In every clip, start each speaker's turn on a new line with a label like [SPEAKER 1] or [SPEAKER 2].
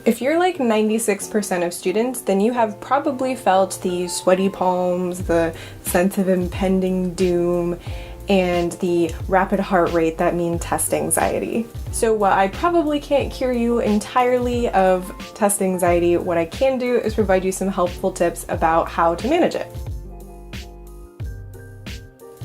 [SPEAKER 1] If you're like 96% of students, then you have probably felt the sweaty palms, the sense of impending doom, and the rapid heart rate that mean test anxiety. So while I probably can't cure you entirely of test anxiety, what I can do is provide you some helpful tips about how to manage it.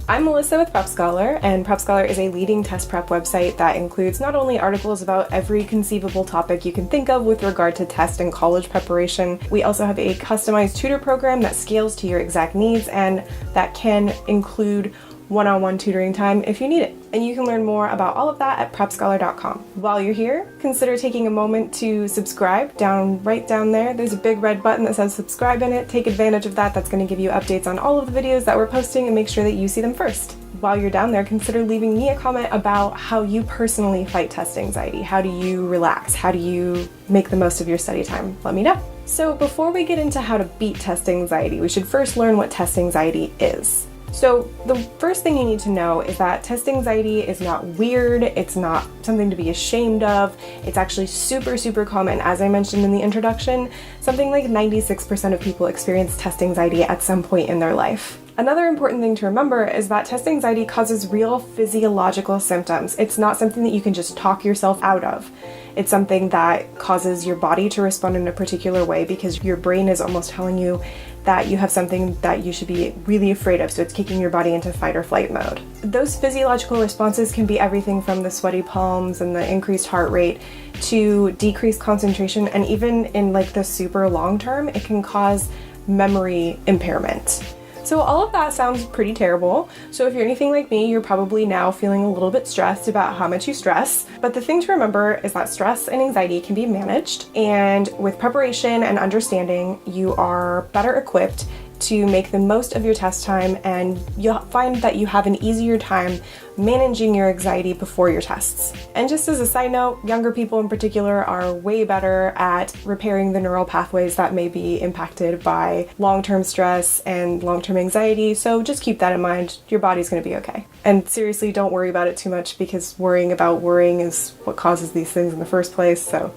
[SPEAKER 1] I'm Melissa with PrepScholar, and PrepScholar is a leading test prep website that includes not only articles about every conceivable topic you can think of with regard to test and college preparation, we also have a customized tutor program that scales to your exact needs and that can include one-on-one tutoring time if you need it. And you can learn more about all of that at PrepScholar.com. While you're here, consider taking a moment to subscribe. Right down there, there's a big red button that says subscribe in it. Take advantage of that. That's going to give you updates on all of the videos that we're posting and make sure that you see them first. While you're down there, consider leaving me a comment about how you personally fight test anxiety. How do you relax? How do you make the most of your study time? Let me know. So before we get into how to beat test anxiety, we should first learn what test anxiety is. So the first thing you need to know is that test anxiety is not weird, it's not something to be ashamed of, it's actually super common. As I mentioned in the introduction, something like 96% of people experience test anxiety at some point in their life. Another important thing to remember is that test anxiety causes real physiological symptoms. It's not something that you can just talk yourself out of. It's something that causes your body to respond in a particular way because your brain is almost telling you that you have something that you should be really afraid of, so it's kicking your body into fight or flight mode. Those physiological responses can be everything from the sweaty palms and the increased heart rate to decreased concentration, and even in like the super long term, it can cause memory impairment. So all of that sounds pretty terrible. So if you're anything like me, you're probably now feeling a little bit stressed about how much you stress. But the thing to remember is that stress and anxiety can be managed. And with preparation and understanding, you are better equipped to make the most of your test time, and you'll find that you have an easier time managing your anxiety before your tests. And just as a side note, younger people in particular are way better at repairing the neural pathways that may be impacted by long-term stress and long-term anxiety, so just keep that in mind. Your body's going to be okay. And seriously, don't worry about it too much, because worrying about worrying is what causes these things in the first place, so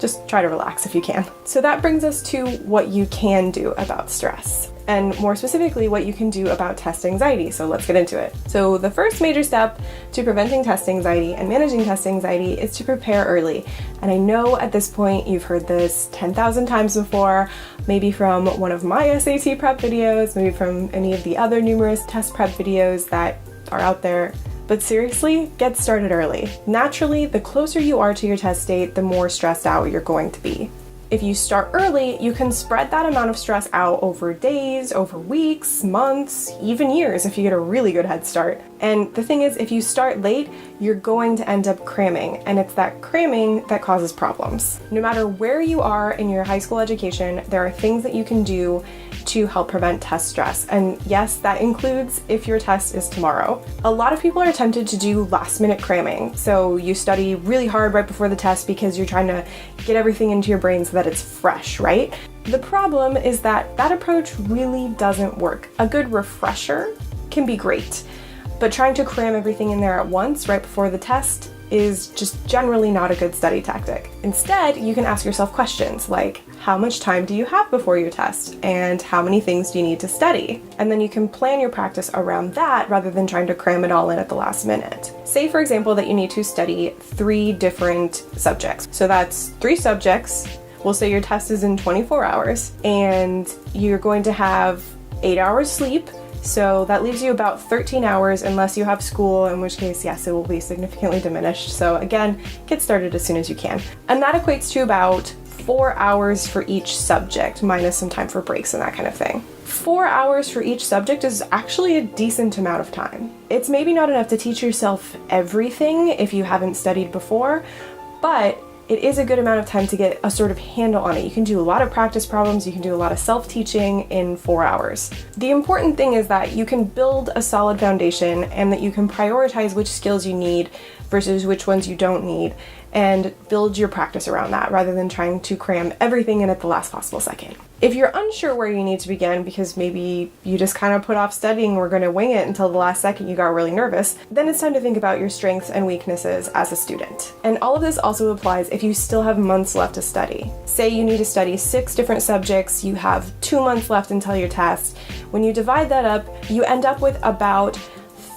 [SPEAKER 1] just try to relax if you can. So that brings us to what you can do about stress, and more specifically, what you can do about test anxiety. So let's get into it. So the first major step to preventing test anxiety and managing test anxiety is to prepare early. And I know at this point you've heard this 10,000 times before, maybe from one of my SAT prep videos, maybe from any of the other numerous test prep videos that are out there. But seriously, get started early. Naturally, the closer you are to your test date, the more stressed out you're going to be. If you start early, you can spread that amount of stress out over days, over weeks, months, even years if you get a really good head start. And the thing is, if you start late, you're going to end up cramming, and it's that cramming that causes problems. No matter where you are in your high school education, there are things that you can do to help prevent test stress. And yes, that includes if your test is tomorrow. A lot of people are tempted to do last-minute cramming. So you study really hard right before the test because you're trying to get everything into your brain so that it's fresh, right? The problem is that that approach really doesn't work. A good refresher can be great, but trying to cram everything in there at once right before the test is just generally not a good study tactic. Instead, you can ask yourself questions like, how much time do you have before your test? And how many things do you need to study? And then you can plan your practice around that rather than trying to cram it all in at the last minute. Say, for example, that you need to study 3 different subjects. So that's 3 subjects. We'll say your test is in 24 hours and you're going to have 8 hours sleep. So that leaves you about 13 hours unless you have school, in which case, yes, it will be significantly diminished. So again, get started as soon as you can. And that equates to about 4 hours for each subject, minus some time for breaks and that kind of thing. 4 hours for each subject is actually a decent amount of time. It's maybe not enough to teach yourself everything if you haven't studied before, but it is a good amount of time to get a sort of handle on it. You can do a lot of practice problems, you can do a lot of self-teaching in 4 hours. The important thing is that you can build a solid foundation and that you can prioritize which skills you need versus which ones you don't need. and build your practice around that rather than trying to cram everything in at the last possible second. If you're unsure where you need to begin because maybe you just kind of put off studying, we're going to wing it until the last second you got really nervous, then it's time to think about your strengths and weaknesses as a student. And all of this also applies if you still have months left to study. Say you need to study 6 different subjects, you have 2 months left until your test. When you divide that up, you end up with about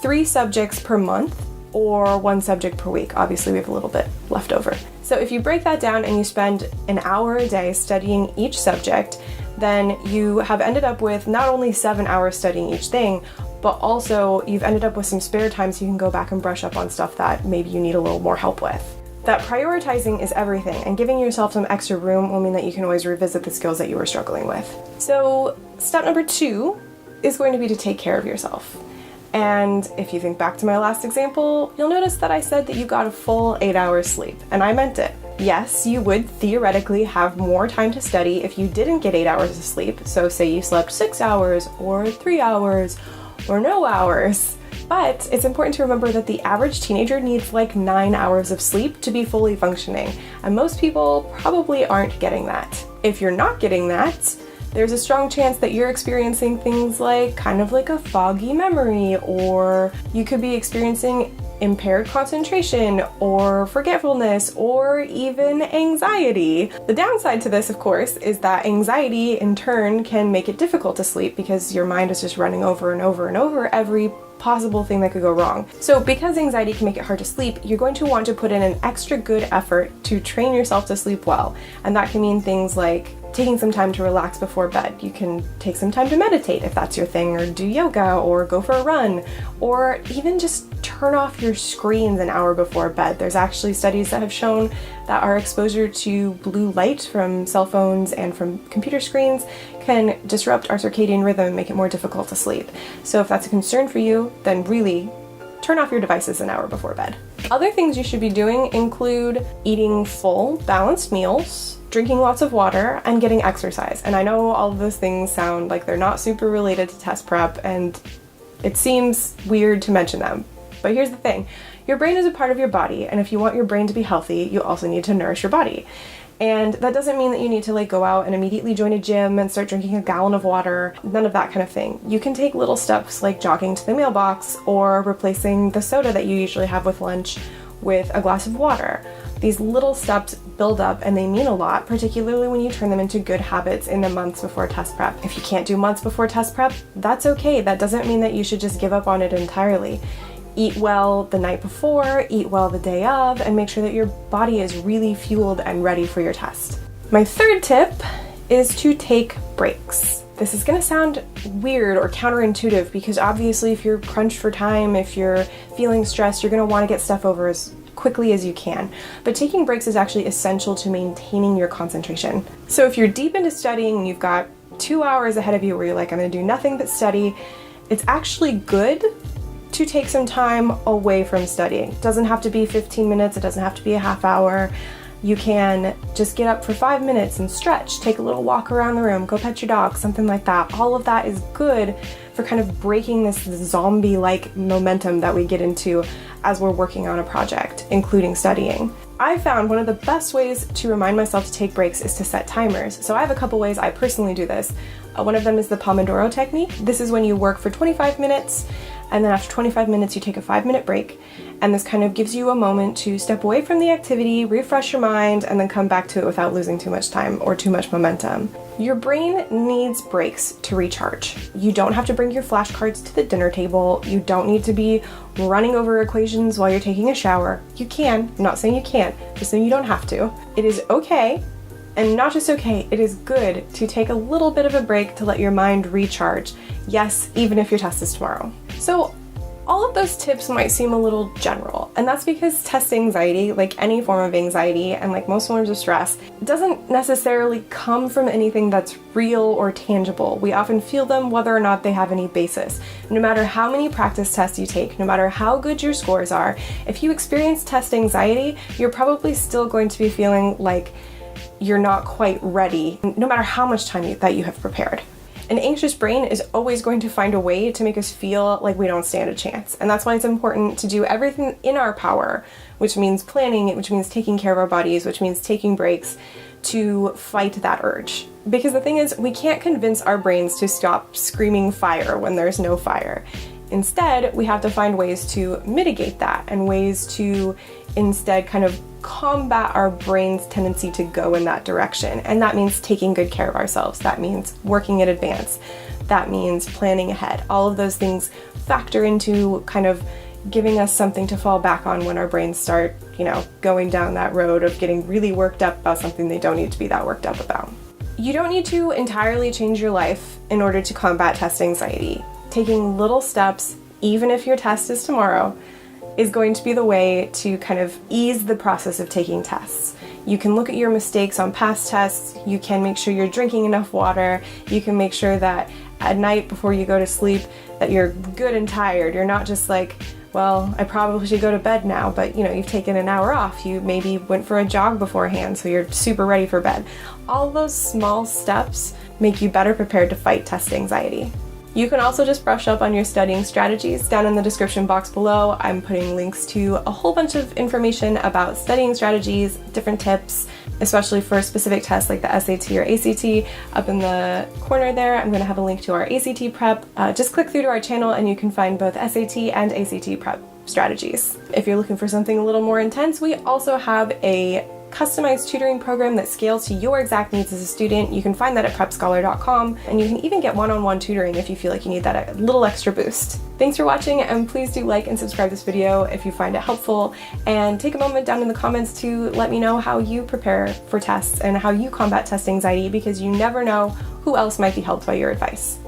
[SPEAKER 1] 3 subjects per month or 1 subject per week. Obviously, we have a little bit left over. So if you break that down and you spend an hour a day studying each subject, then you have ended up with not only 7 hours studying each thing, but also you've ended up with some spare time so you can go back and brush up on stuff that maybe you need a little more help with. That prioritizing is everything, and giving yourself some extra room will mean that you can always revisit the skills that you were struggling with. So step number 2 is going to be to take care of yourself. And if you think back to my last example, you'll notice that I said that you got a full 8 hours sleep, and I meant it. Yes, you would theoretically have more time to study if you didn't get 8 hours of sleep, so say you slept 6 hours, or 3 hours, or no hours. But it's important to remember that the average teenager needs like 9 hours of sleep to be fully functioning, and most people probably aren't getting that. If you're not getting that, there's a strong chance that you're experiencing things like kind of like a foggy memory, or you could be experiencing impaired concentration or forgetfulness or even anxiety. The downside to this, of course, is that anxiety in turn can make it difficult to sleep because your mind is just running over and over and over every possible thing that could go wrong. So because anxiety can make it hard to sleep, you're going to want to put in an extra good effort to train yourself to sleep well. And that can mean things like taking some time to relax before bed. You can take some time to meditate if that's your thing, or do yoga, or go for a run, or even just turn off your screens an hour before bed. There's actually studies that have shown that our exposure to blue light from cell phones and from computer screens can disrupt our circadian rhythm and make it more difficult to sleep. So if that's a concern for you, then really turn off your devices an hour before bed. Other things you should be doing include eating full, balanced meals, drinking lots of water, and getting exercise. And I know all of those things sound like they're not super related to test prep, and it seems weird to mention them. But here's the thing. Your brain is a part of your body, and if you want your brain to be healthy, you also need to nourish your body. And that doesn't mean that you need to like go out and immediately join a gym and start drinking a gallon of water, none of that kind of thing. You can take little steps like jogging to the mailbox or replacing the soda that you usually have with lunch with a glass of water. These little steps build up and they mean a lot, particularly when you turn them into good habits in the months before test prep. If you can't do months before test prep, that's okay. That doesn't mean that you should just give up on it entirely. Eat well the night before, eat well the day of, and make sure that your body is really fueled and ready for your test. My third tip is to take breaks. This is going to sound weird or counterintuitive because obviously if you're crunched for time, if you're feeling stressed, you're going to want to get stuff over as quickly as you can. But taking breaks is actually essential to maintaining your concentration. So if you're deep into studying and you've got 2 hours ahead of you where you're like, I'm going to do nothing but study, it's actually good to take some time away from studying. It doesn't have to be 15 minutes, it doesn't have to be a half hour. You can just get up for 5 minutes and stretch, take a little walk around the room, go pet your dog, something like that. All of that is good for kind of breaking this zombie-like momentum that we get into as we're working on a project, including studying. I found one of the best ways to remind myself to take breaks is to set timers. So I have a couple ways I personally do this. One of them is the Pomodoro technique. This is when you work for 25 minutes and then after 25 minutes you take a 5-minute break, and this kind of gives you a moment to step away from the activity, refresh your mind, and then come back to it without losing too much time or too much momentum. Your brain needs breaks to recharge. You don't have to bring your flashcards to the dinner table. You don't need to be running over equations while you're taking a shower. You can. I'm not saying you can't, just saying you don't have to. It is okay, and not just okay, it is good to take a little bit of a break to let your mind recharge. Yes, even if your test is tomorrow. So all of those tips might seem a little general, and that's because test anxiety, like any form of anxiety and like most forms of stress, doesn't necessarily come from anything that's real or tangible. We often feel them whether or not they have any basis. No matter how many practice tests you take, no matter how good your scores are, if you experience test anxiety, you're probably still going to be feeling like you're not quite ready, no matter how much time that you have prepared. An anxious brain is always going to find a way to make us feel like we don't stand a chance. And that's why it's important to do everything in our power, which means planning, which means taking care of our bodies, which means taking breaks, to fight that urge. Because the thing is, we can't convince our brains to stop screaming fire when there's no fire. Instead, we have to find ways to mitigate that and ways to instead kind of combat our brain's tendency to go in that direction. And that means taking good care of ourselves. That means working in advance. That means planning ahead. All of those things factor into kind of giving us something to fall back on when our brains start, going down that road of getting really worked up about something they don't need to be that worked up about. You don't need to entirely change your life in order to combat test anxiety. Taking little steps, even if your test is tomorrow, is going to be the way to kind of ease the process of taking tests. You can look at your mistakes on past tests, you can make sure you're drinking enough water, you can make sure that at night before you go to sleep that you're good and tired. You're not just like, well, I probably should go to bed now, but you've taken an hour off, you maybe went for a jog beforehand, so you're super ready for bed. All those small steps make you better prepared to fight test anxiety. You can also just brush up on your studying strategies. Down in the description box below, I'm putting links to a whole bunch of information about studying strategies, different tips, especially for specific tests like the SAT or ACT. Up in the corner there, I'm going to have a link to our ACT prep. Just click through to our channel and you can find both SAT and ACT prep strategies. If you're looking for something a little more intense, we also have a customized tutoring program that scales to your exact needs as a student. You can find that at PrepScholar.com, and you can even get one-on-one tutoring if you feel like you need that a little extra boost. Thanks for watching, and please do like and subscribe this video if you find it helpful, and take a moment down in the comments to let me know how you prepare for tests and how you combat test anxiety, because you never know who else might be helped by your advice.